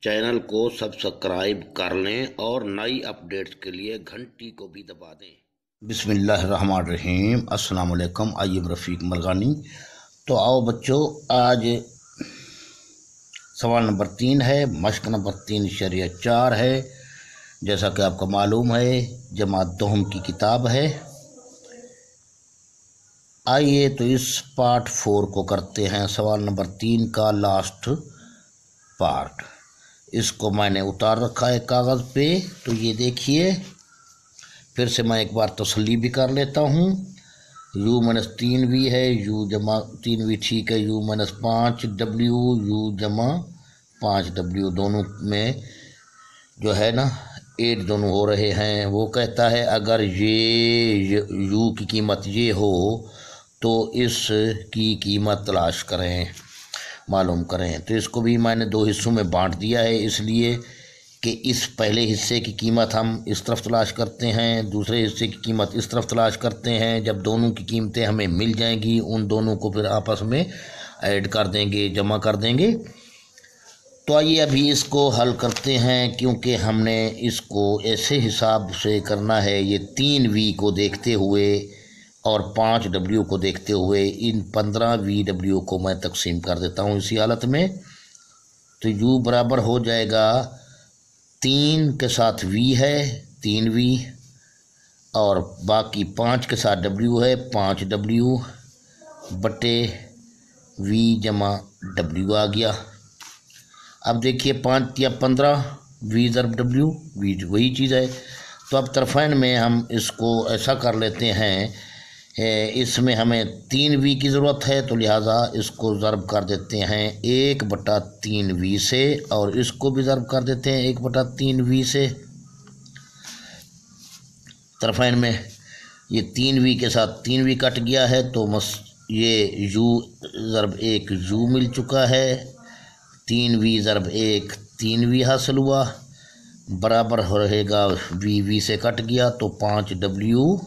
Channel को subscribe कर लें और नई अपडेट्स के लिए घंटी को भी दबा दें। बिस्मिल्लाहिर्रहमानिर्रहीम, अस्सलाम वालेकुम। आइए रफ़ीक मरगानी। तो आओ बच्चों, आज सवाल नंबर 3 है, मश्क नंबर 3/4 है। जैसा कि आपको मालूम है, जमात दोहम की किताब है। आइए तो इस पार्ट 4 को करते हैं। सवाल नंबर 3 का लास्ट पार्ट, इसको मैंने उतार रखा है कागज़ पे। तो ये देखिए, फिर से मैं एक बार तसल्ली भी कर लेता हूँ। u-3v है, u जमा 3v, ठीक है। u-5w, u जमा 5w, दोनों में जो है ना 8 दोनों हो रहे हैं। वो कहता है अगर ये u की कीमत ये हो तो इस की कीमत तलाश करें, मालूम करें। तो इसको भी मैंने 2 हिस्सों में बांट दिया है, इसलिए कि इस पहले हिस्से की कीमत हम इस तरफ तलाश करते हैं, दूसरे हिस्से की कीमत इस तरफ तलाश करते हैं। जब दोनों की कीमतें हमें मिल जाएंगी, उन दोनों को फिर आपस में ऐड कर देंगे, जमा कर देंगे। तो आइए अभी इसको हल करते हैं, क्योंकि हमने इसको ऐसे हिसाब से करना है। ये 3v को देखते हुए और 5w को देखते हुए इन 15vw को मैं तकसीम कर देता हूँ इसी हालत में। तो u बराबर हो जाएगा 3 के साथ v है 3v, और बाकी 5 के साथ w है 5w बटे v जमा w आ गया। अब देखिए 5 या 15, v ज़रब w, v वही चीज़ है। तो अब तरफ़ैन में हम इसको ऐसा कर लेते हैं, इसमें हमें 3v की ज़रूरत है, तो लिहाजा इसको ज़रब कर देते हैं 1/3v से, और इसको भी ज़रब कर देते हैं 1/3v से। तरफ़ैन में ये 3v के साथ 3v कट गया है, तो ये u ज़रब 1 u मिल चुका है। 3v ज़रब 1 3v हासिल हुआ, बराबर रहेगा v से कट गया, तो 5w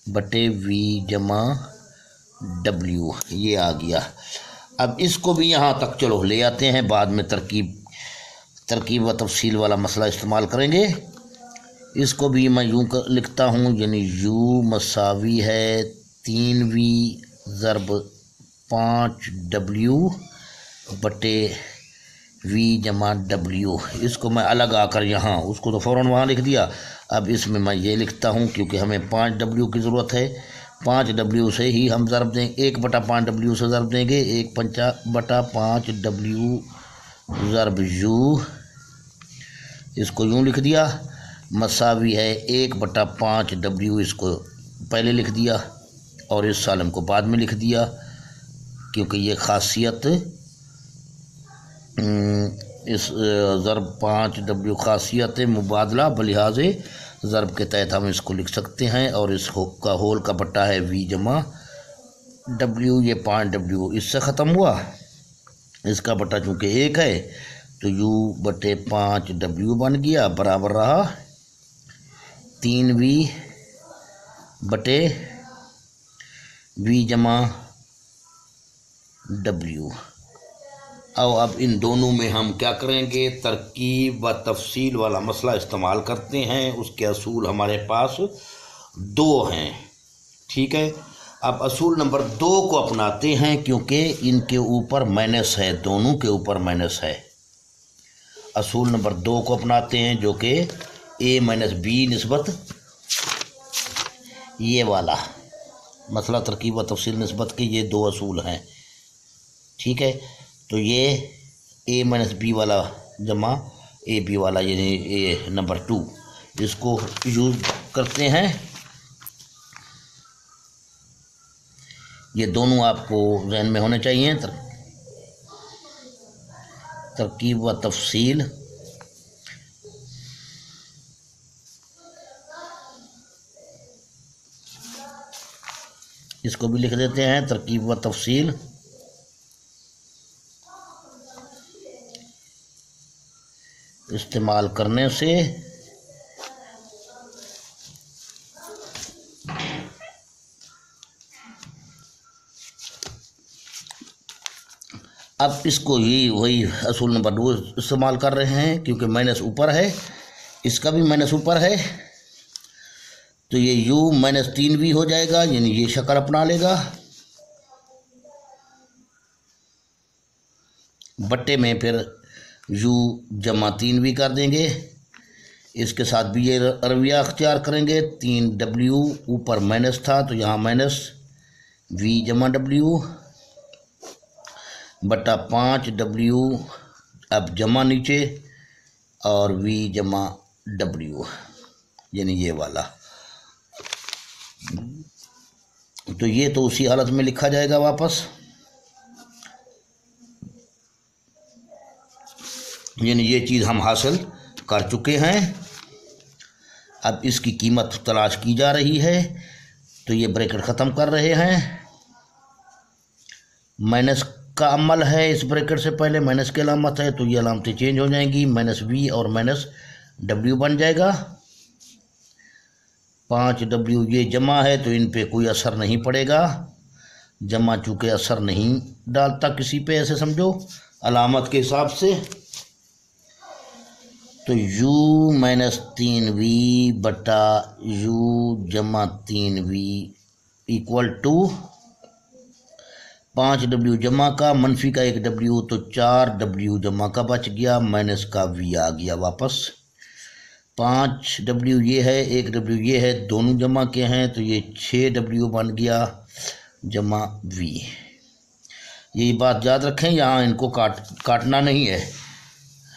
बटे v जमा w ये आ गया। अब इसको भी यहाँ तक चलो ले आते हैं, बाद में तरकीब व तफसील वाला मसला इस्तेमाल करेंगे। इसको भी मैं यूँ लिखता हूँ, यानी u मसावी है 3v ज़रब 5w बटे v जमा w। इसको मैं अलग आकर यहाँ, उसको तो फ़ौरन वहाँ लिख दिया। अब इसमें मैं ये लिखता हूँ, क्योंकि हमें 5w की ज़रूरत है। 5w से ही हम ज़रब देंगे, 1/5w से ज़रब देंगे, 1/5w ज़रब u। इसको यूँ लिख दिया, मसावी है 1/5w, इसको पहले लिख दिया और इस सालम को बाद में लिख दिया, क्योंकि ये ख़ासियत इस ज़रब 5w ख़ासियत मुबादला बलिहाज ज़रब के तहत हम इसको लिख सकते हैं। और इस का होल का बट्टा है v जमा w, ये 5w इससे ख़त्म हुआ, इसका बट्टा चूँकि 1 है तो u बटे 5w बन गया, बराबर रहा 3v बटे v जमा w। अब इन दोनों में हम क्या करेंगे, तरकीब व तफसील वाला मसला इस्तेमाल करते हैं। उसके असूल हमारे पास 2 हैं, ठीक है। अब असूल नंबर 2 को अपनाते हैं, क्योंकि इनके ऊपर माइनस है, दोनों के ऊपर माइनस है। असूल नंबर 2 को अपनाते हैं, जो कि a माइनस b निस्बत ये वाला मसला, तरकीब व तफसील निस्बत के ये 2 असूल हैं, ठीक है। तो ये a माइनस b वाला जमा ए बी वाला, यानी a नंबर 2, इसको यूज़ करते हैं। ये दोनों आपको जहन में होने चाहिए, तरकीब व तफसील। इसको भी लिख देते हैं, तरकीब व तफसील। इस्तेमाल करने से अब इसको ही वही असूल नंबर 2 इस्तेमाल कर रहे हैं, क्योंकि माइनस ऊपर है, इसका भी माइनस ऊपर है, तो ये u -3v हो जाएगा, यानी ये शक्ल अपना लेगा। बट्टे में फिर u जमा 3v कर देंगे, इसके साथ भी ये रवैया अख्तियार करेंगे। 3w ऊपर माइनस था तो यहाँ माइनस v जमा w बटा 5w अब जमा नीचे और v जमा w, यानी ये वाला। तो ये तो उसी हालत में लिखा जाएगा वापस, यानी ये चीज़ हम हासिल कर चुके हैं। अब इसकी कीमत तलाश की जा रही है, तो ये ब्रैकेट ख़त्म कर रहे हैं। माइनस का अमल है, इस ब्रैकेट से पहले माइनस की अलामत है, तो ये अलामतें चेंज हो जाएंगी, -v और -w बन जाएगा। 5w ये जमा है तो इन पे कोई असर नहीं पड़ेगा, जमा चूँकि असर नहीं डालता किसी पे, ऐसे समझो अलामत के हिसाब से। तो u -3v बटा u जमा 3v इक्वल टू 5w जमा का मनफी का 1w, तो 4w जमा का बच गया, माइनस का v आ गया वापस। 5w ये है, 1w ये है, दोनों जमा के हैं, तो ये 6w बन गया जमा v। यही बात याद रखें, यहाँ इनको काटना नहीं है।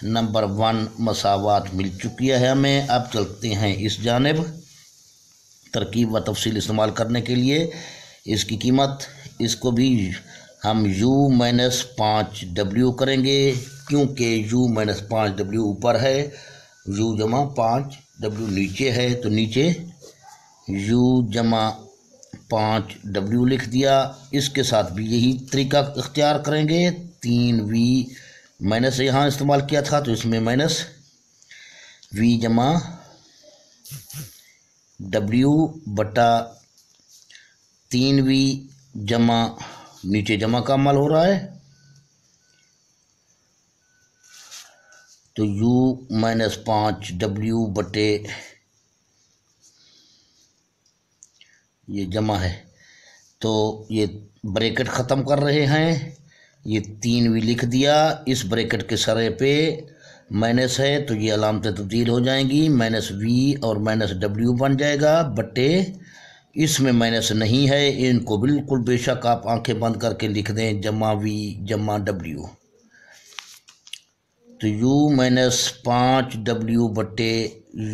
नंबर 1 मसावात मिल चुकी है हमें। अब चलते हैं इस जानिब तरकीब व तफसील इस्तेमाल करने के लिए। इसकी कीमत, इसको भी हम u -5w करेंगे, क्योंकि u -5w ऊपर है, u जमा 5w नीचे है, तो नीचे u जमा 5w लिख दिया। इसके साथ भी यही तरीका इख्तियार करेंगे। 3v माइनस यहाँ इस्तेमाल किया था, तो इसमें माइनस v जमा w बटा 3v जमा नीचे जमा का अमल हो रहा है, तो u -5w बटे ये जमा है, तो ये ब्रैकेट ख़त्म कर रहे हैं। ये 3v लिख दिया, इस ब्रैकेट के सरे पे माइनस है, तो ये अलामतें तब्दील हो जाएंगी, -v और -w बन जाएगा बटे, इसमें माइनस नहीं है, इनको बिल्कुल बेशक आप आंखें बंद करके लिख दें, जमा v जमा w। तो u -5w बटे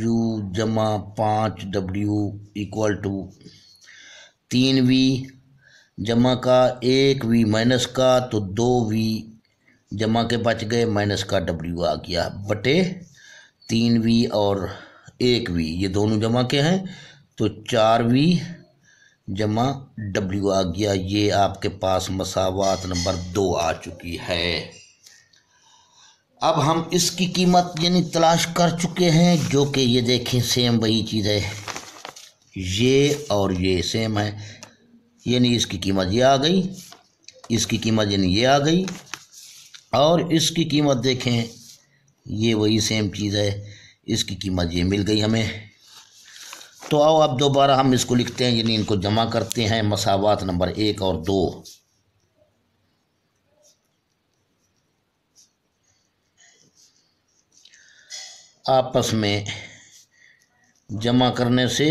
u जमा 5w इक्वल टू 3v जमा का 1v माइनस का, तो 2v जमा के बच गए, माइनस का w आ गया बटे 3v और 1v ये दोनों जमा के हैं, तो 4v जमा w आ गया। ये आपके पास मसावात नंबर 2 आ चुकी है। अब हम इसकी कीमत यानी तलाश कर चुके हैं, जो कि ये देखें सेम वही चीज़ है, ये और ये सेम है, यानी इसकी कीमत ये आ गई, इसकी कीमत यानी ये आ गई, और इसकी कीमत देखें ये वही सेम चीज़ है, इसकी कीमत ये मिल गई हमें। तो आओ अब दोबारा हम इसको लिखते हैं, यानी इनको जमा करते हैं, मसावात नंबर 1 और 2। आपस में जमा करने से,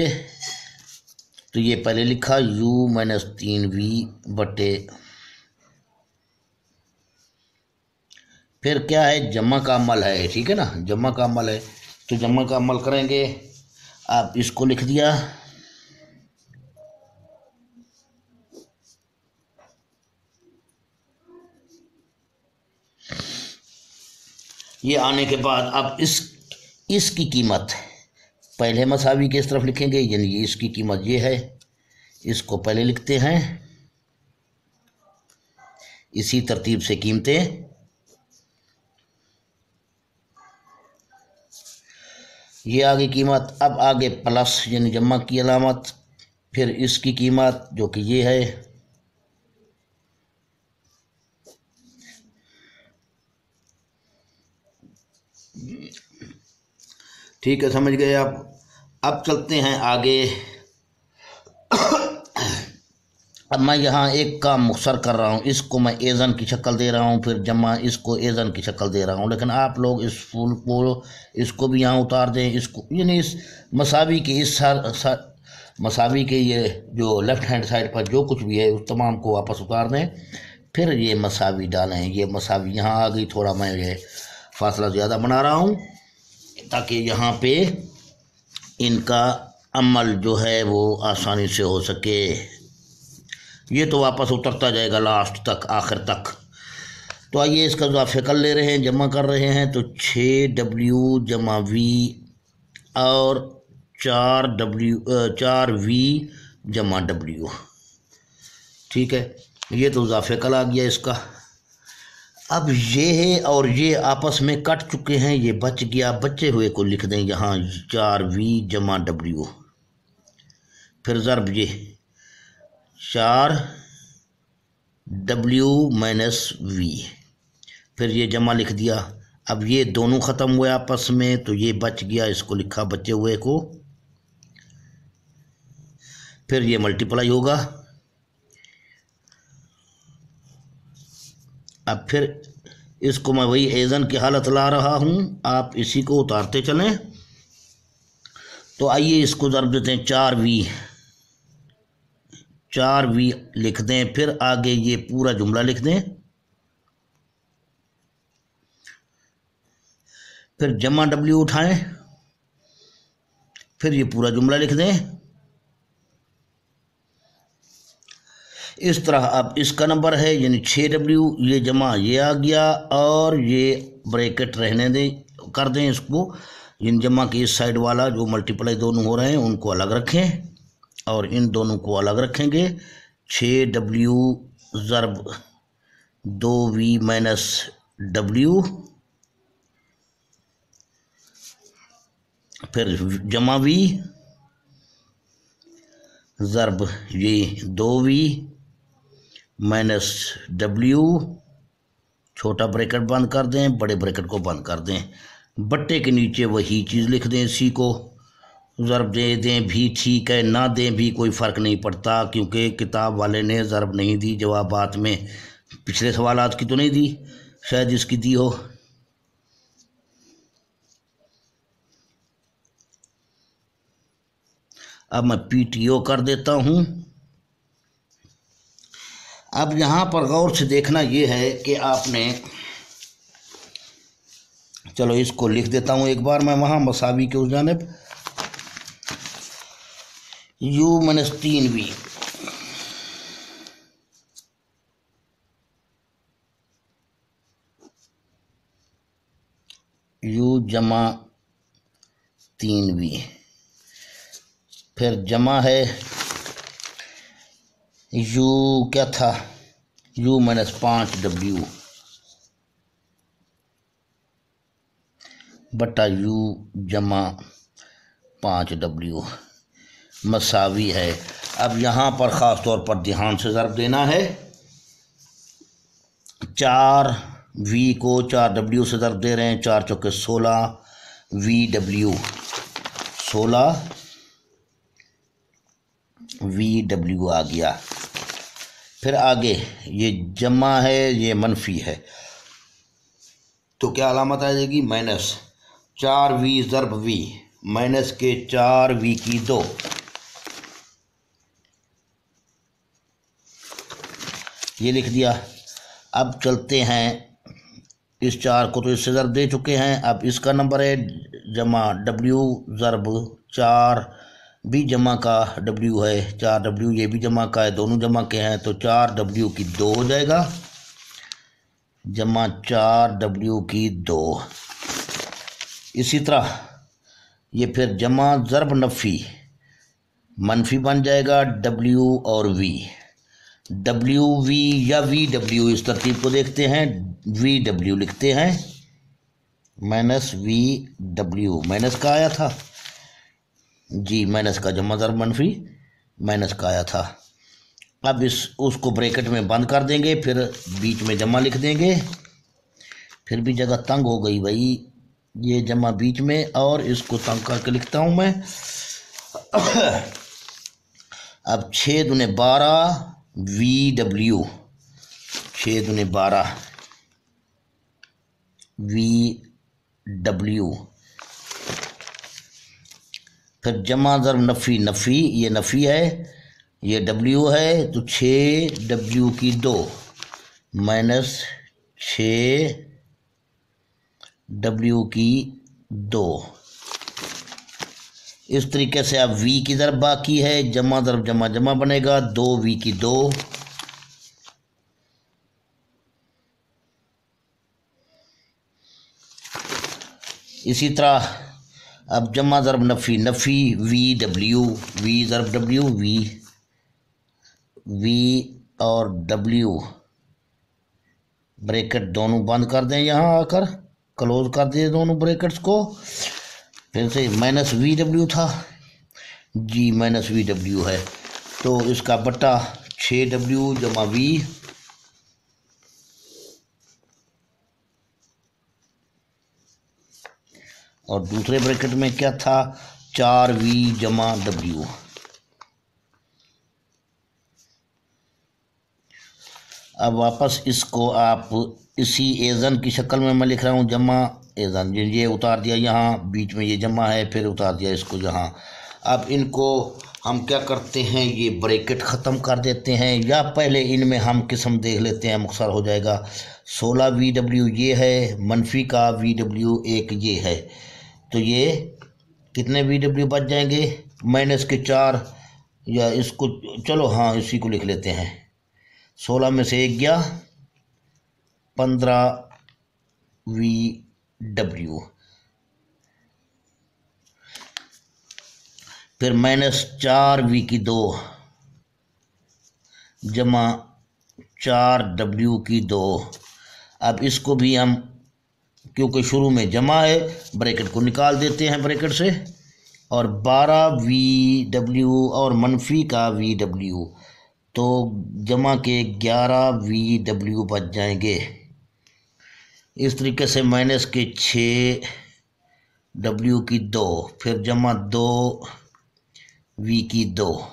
तो ये पहले लिखा u -3v बटे, फिर क्या है, जमा का अमल है, ठीक है ना, जमा का अमल है, तो जमा का अमल करेंगे। आप इसको लिख दिया, ये आने के बाद अब इसकी कीमत पहले मसावी के इस तरफ लिखेंगे, यानी ये इसकी कीमत ये है, इसको पहले लिखते हैं, इसी तरतीब से कीमतें ये आगे कीमत। अब आगे प्लस यानी जमा की अलामत, फिर इसकी कीमत जो कि ये है, ठीक है, समझ गए आप। अब चलते हैं आगे। अब मैं यहाँ एक काम मुख्तसर कर रहा हूँ, इसको मैं एजन की शक्ल दे रहा हूँ, फिर जमा इसको एजन की शक्ल दे रहा हूँ, लेकिन आप लोग इस फूल को इसको भी यहाँ उतार दें, इसको यानी इस मसावी के इस मसावी के ये जो लेफ्ट हैंड साइड पर जो कुछ भी है उस तमाम को वापस उतार दें, फिर ये मसावी डालें। ये मसावी यहाँ आ गई, थोड़ा मैं ये फासला ज़्यादा बना रहा हूँ ताकि यहाँ पे इनका अमल जो है वो आसानी से हो सके। ये तो वापस उतरता जाएगा लास्ट तक, आखिर तक। तो आइए इसका इजाफे कर ले रहे हैं, जमा कर रहे हैं। तो 6W जमा V और 4V जमा W। ठीक है, ये तो इजाफे कल आ गया इसका। अब ये है और ये आपस में कट चुके हैं, ये बच गया, बचे हुए को लिख दें यहाँ 4V जमा W, फिर ज़रब ये 4W माइनस V, फिर ये जमा लिख दिया। अब ये दोनों ख़त्म हुए आपस में, तो ये बच गया, इसको लिखा बचे हुए को, फिर ये मल्टीप्लाई होगा। अब फिर इसको मैं वही एजन की हालत ला रहा हूँ, आप इसी को उतारते चलें। तो आइए इसको ज़रब देते हैं 4V लिख दें, फिर आगे ये पूरा जुमला लिख दें, फिर जमा W उठाएं, फिर ये पूरा जुमला लिख दें। इस तरह अब इसका नंबर है यानी 6W, ये जमा ये आ गया और ये ब्रैकेट रहने दें, कर दें इसको। इन जमा के इस साइड वाला जो मल्टीप्लाई दोनों हो रहे हैं उनको अलग रखें और इन दोनों को अलग रखेंगे। 6W ज़रब 2V माइनस W, फिर जमा V ज़रब ये 2V माइनस W, छोटा ब्रैकेट बंद कर दें, बड़े ब्रैकेट को बंद कर दें। बट्टे के नीचे वही चीज़ लिख दें, इसी को ज़रब दे दें भी ठीक है, ना दें भी कोई फ़र्क नहीं पड़ता, क्योंकि किताब वाले ने ज़रब नहीं दी जवाबात में। पिछले सवालात की तो नहीं दी, शायद इसकी दी हो। अब मैं PTO कर देता हूँ। अब यहाँ पर गौर से देखना ये है कि आपने, चलो इसको लिख देता हूँ एक बार मैं वहाँ मसावी के उस जानिब, U माइनस 3V U जमा 3V, फिर जमा है U क्या था, U माइनस 5W बटा U जमा 5W मसावी है। अब यहाँ पर ख़ास तौर पर ध्यान से ज़रब देना है। 4V को 4W से ज़रब दे रहे हैं, 4 चौके 16 VW 16 VW आ गया। फिर आगे ये जमा है, ये मनफी है, तो क्या अलामत आ जाएगी, माइनस 4V ज़रब V, माइनस के 4V की 2, ये लिख दिया। अब चलते हैं, इस 4 को तो इससे ज़रब दे चुके हैं, अब इसका नंबर है जमा W ज़रब 4V जमा का W है, 4W ये भी जमा का है, दोनों जमा के हैं, तो 4W की 2 हो जाएगा, जमा 4W की 2। इसी तरह ये फिर जमा ज़रब नफ़ी मनफी बन जाएगा W और V, WV या VW, इस तरतीब को देखते हैं, VW लिखते हैं, माइनस VW माइनस का आया था जी, माइनस का जमा ज़रब मनफी माइनस का आया था। अब उसको ब्रैकेट में बंद कर देंगे, फिर बीच में जमा लिख देंगे, फिर भी जगह तंग हो गई भाई, ये जमा बीच में, और इसको तंग करके लिखता हूँ मैं। अब 6 दूने 12 VW, 6 दूने 12 VW, फिर जमा ज़र नफ़ी, नफ़ी ये नफ़ी है, ये W है, तो 6W की 2 माइनस 6W की 2। इस तरीके से अब V की ज़रब बाकी है, जमा ज़रब जमा जमा बनेगा, 2V की 2, इसी तरह अब जमा ज़रब नफ़ी, नफ़ी VW, V ज़रब W, V और W ब्रैकेट दोनों बंद कर दें, यहाँ आकर क्लोज कर दिए दोनों ब्रैकेट्स को। फिर से माइनस VW था जी, माइनस VW है, तो इसका बटा 6W जमा V, और दूसरे ब्रैकेट में क्या था, 4V जमा W। अब वापस इसको आप इसी एजन की शक्ल में मैं लिख रहा हूँ, जमा एजन, ये उतार दिया यहाँ, बीच में ये जमा है, फिर उतार दिया इसको यहाँ। अब इनको हम क्या करते हैं, ये ब्रैकेट ख़त्म कर देते हैं, या पहले इनमें हम किस्म देख लेते हैं, मुख्तसर हो जाएगा। 16 VW ये है, मनफी का VW एक ये है, तो ये कितने VW बच जाएंगे, माइनस के 4, या इसको चलो हाँ इसी को लिख लेते हैं, 16 में से 1 गया, 15 VW, फिर माइनस 4V की 2 जमा 4W की 2। अब इसको भी हम, क्योंकि शुरू में जमा है, ब्रैकेट को निकाल देते हैं ब्रैकेट से, और 12 VW और मनफी का VW, तो जमा के 11 VW बच जाएंगे। इस तरीके से माइनस के 6W की 2, फिर जमा 2V की 2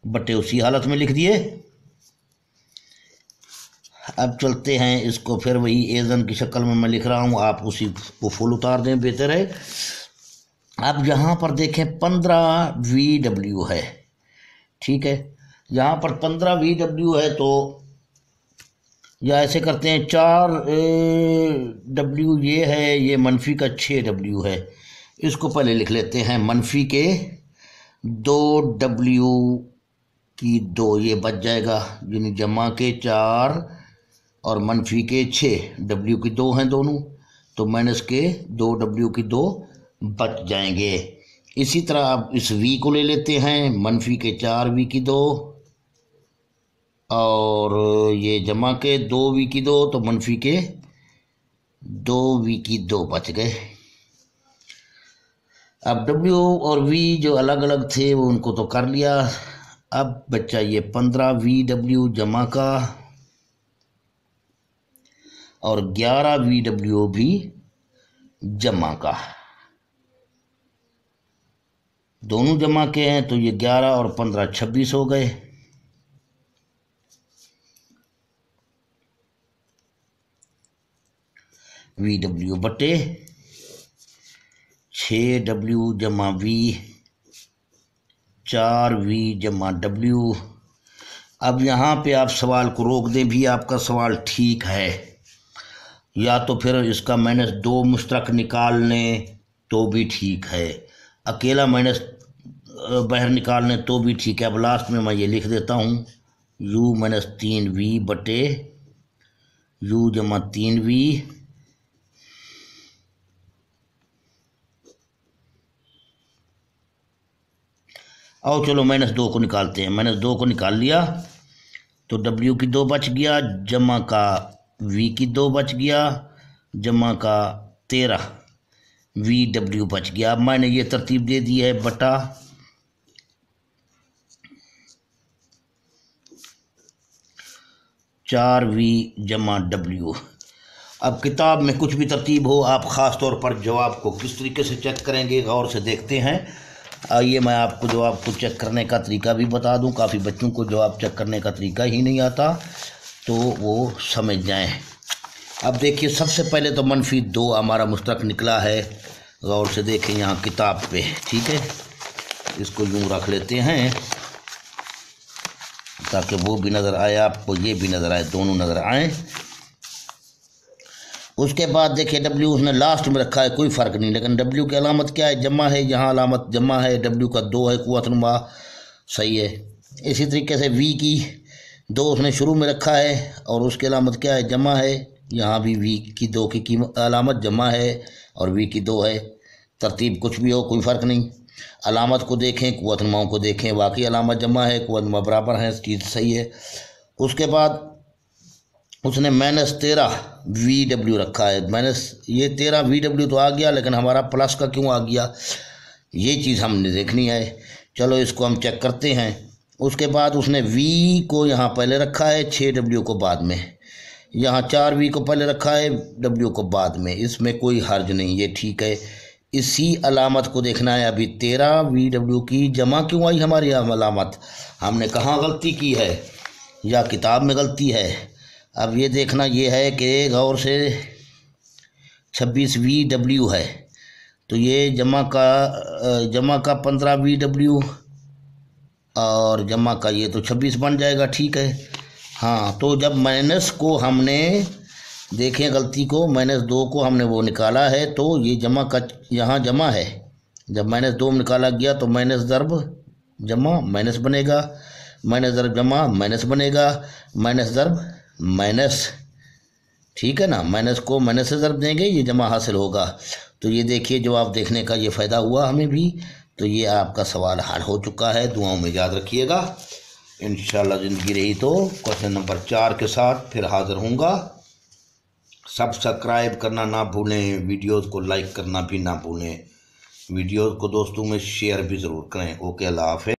बटे उसी हालत में लिख दिए। अब चलते हैं इसको, फिर वही एजन की शक्ल में मैं लिख रहा हूँ, आप उसी को फुल उतार दें, बेहतर है। अब यहाँ पर देखें 15 VW है, ठीक है, यहाँ पर 15 VW है, तो या ऐसे करते हैं, 4W ये है, ये मनफी का 6W है, इसको पहले लिख लेते हैं, मनफी के 2W की 2 ये बच जाएगा, यानी जमा के 4 और मनफी के 6W की 2 हैं दोनों, तो माइनस के 2W की 2 बच जाएंगे। इसी तरह अब इस V को ले लेते हैं, मनफी के 4V की 2, और ये जमा के 2V की 2, तो मनफी के 2V की 2 बच गए। अब W और V जो अलग अलग थे वो उनको तो कर लिया। अब बच्चा ये 15 VW जमा का, और 11 VW भी जमा का, दोनों जमा के हैं, तो ये 11 और 15 26 हो गए। VW बटे 6W जमा V, 4V जमा W। अब यहाँ पे आप सवाल को रोक दें भी, आपका सवाल ठीक है, या तो फिर इसका -2 मुश्तरक निकाल लें तो भी ठीक है, अकेला माइनस बाहर निकाल लें तो भी ठीक है। अब लास्ट में मैं ये लिख देता हूँ, U - 3V बटे U जमा 3V, और चलो -2 को निकालते हैं, -2 को निकाल लिया तो W की 2 बच गया, जमा का V की 2 बच गया, जमा का 13 VW बच गया। अब मैंने ये तरतीब दे दी है, बटा 4v/W। अब किताब में कुछ भी तरतीब हो, आप ख़ास तौर पर जवाब को किस तरीके से चेक करेंगे गौर से देखते हैं। आइए मैं आपको जवाब को चेक करने का तरीका भी बता दूं। काफ़ी बच्चों को जवाब चेक करने का तरीका ही नहीं आता, तो वो समझ जाएं। अब देखिए, सबसे पहले तो -2 हमारा मुश्तरक निकला है। गौर से देखें यहाँ किताब पे, ठीक है। इसको यूँ रख लेते हैं ताकि वो भी नज़र आए आपको, ये भी नज़र आए, दोनों नज़र आए। उसके बाद देखिए W उसने लास्ट में रखा है, कोई फ़र्क नहीं, लेकिन W की अलामत क्या है? जमा है। यहाँ अलामत जमा है, W का 2 है, कुव्वतनुमा सही है। इसी तरीके से V की 2 उसने शुरू में रखा है और उसकी अलामत क्या है? जमा है। यहाँ भी V की 2 की अलामत जमा है और V की 2 है। तरतीब कुछ भी हो, कोई फ़र्क नहीं। अलामत को देखें, कुव्वतनुमाओं को देखें, वाकई अलामत जमा है, कुव्वतनुमा बराबर है, चीज़ सही है। उसके बाद उसने -13 VW रखा है। ये 13 VW तो आ गया, लेकिन हमारा प्लस का क्यों आ गया, ये चीज़ हमने देखनी है। चलो इसको हम चेक करते हैं। उसके बाद उसने V को यहाँ पहले रखा है, 6W को बाद में। यहाँ 4V को पहले रखा है, W को बाद में। इसमें कोई हर्ज नहीं, ये ठीक है। इसी अलामत को देखना है। अभी 13 VW की जमा क्यों आई हमारी अलामत? हमने कहाँ गलती की है या किताब में गलती है? अब ये देखना ये है कि गौर से 26 VW है, तो ये जमा का 15 VW और जमा का ये तो 26 बन जाएगा, ठीक है। हाँ, तो जब माइनस को हमने देखें गलती को, -2 को हमने वो निकाला है, तो ये जमा का यहाँ जमा है। जब -2 में निकाला गया तो माइनस ज़र्ब जमा माइनस बनेगा, माइनस ज़र्ब जमा माइनस बनेगा, माइनस ज़र्ब माइनस, ठीक है ना। माइनस को माइनस से ज़र्ब देंगे, ये जमा हासिल होगा। तो ये देखिए, जवाब देखने का ये फ़ायदा हुआ हमें भी। तो ये आपका सवाल हल हो चुका है। दुआओं में याद रखिएगा। इंशाल्लाह ज़िंदगी रही तो क्वेश्चन नंबर 4 के साथ फिर हाज़िर होऊंगा। सब्सक्राइब करना ना भूलें, वीडियोज़ को लाइक करना भी ना भूलें, वीडियोज़ को दोस्तों में शेयर भी ज़रूर करें। ओके, अल्लाह हाफ़िज़।